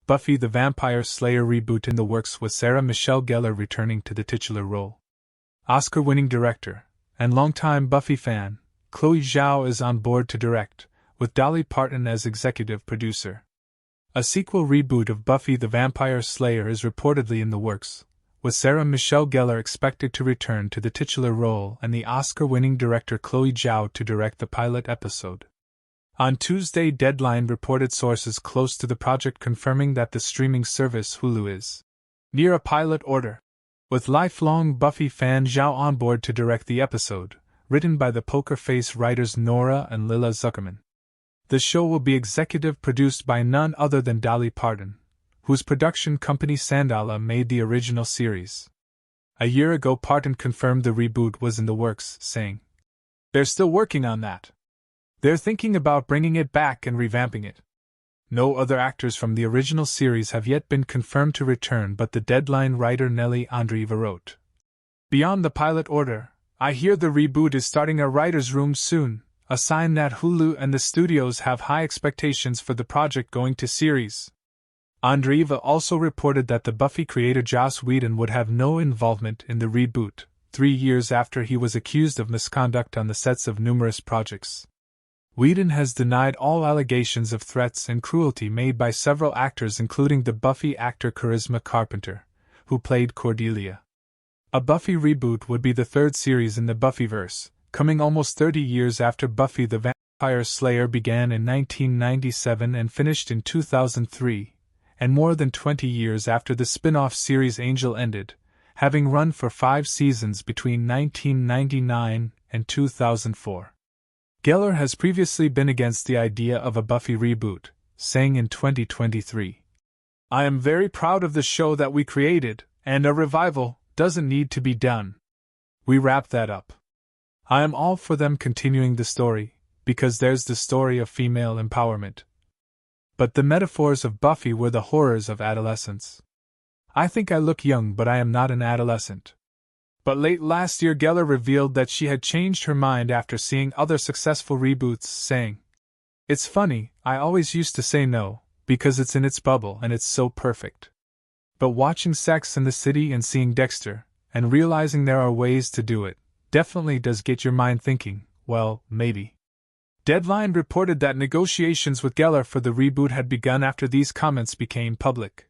Buffy the Vampire Slayer reboot in the works with Sarah Michelle Gellar returning to the titular role. Oscar-winning director and longtime Buffy fan, Chloé Zhao is on board to direct, with Dolly Parton as executive producer. A sequel reboot of Buffy the Vampire Slayer is reportedly in the works, with Sarah Michelle Gellar expected to return to the titular role and the Oscar-winning director Chloé Zhao to direct the pilot episode. On Tuesday, Deadline reported sources close to the project confirming that the streaming service Hulu is near a pilot order, with lifelong Buffy fan Zhao on board to direct the episode, written by the Poker Face writers Nora and Lilla Zuckerman. The show will be executive produced by none other than Dolly Parton, whose production company Sandollar made the original series. A year ago, Parton confirmed the reboot was in the works, saying, "They're still working on that. They're thinking about bringing it back and revamping it." No other actors from the original series have yet been confirmed to return, but the Deadline writer Nelly Andreeva wrote, "Beyond the pilot order, I hear the reboot is starting a writer's room soon, a sign that Hulu and the studios have high expectations for the project going to series." Andreeva also reported that the Buffy creator Joss Whedon would have no involvement in the reboot, 3 years after he was accused of misconduct on the sets of numerous projects. Whedon has denied all allegations of threats and cruelty made by several actors, including the Buffy actor Charisma Carpenter, who played Cordelia. A Buffy reboot would be the third series in the Buffyverse, coming almost 30 years after Buffy the Vampire Slayer began in 1997 and finished in 2003, and more than 20 years after the spin-off series Angel ended, having run for 5 seasons between 1999 and 2004. Gellar has previously been against the idea of a Buffy reboot, saying in 2023, "I am very proud of the show that we created, and a revival doesn't need to be done. We wrapped that up. I am all for them continuing the story, because there's the story of female empowerment. But the metaphors of Buffy were the horrors of adolescence. I think I look young, but I am not an adolescent." But late last year, Gellar revealed that she had changed her mind after seeing other successful reboots, saying, "It's funny, I always used to say no, because it's in its bubble and it's so perfect. But watching Sex and the City and seeing Dexter, and realizing there are ways to do it, definitely does get your mind thinking, well, maybe." Deadline reported that negotiations with Gellar for the reboot had begun after these comments became public.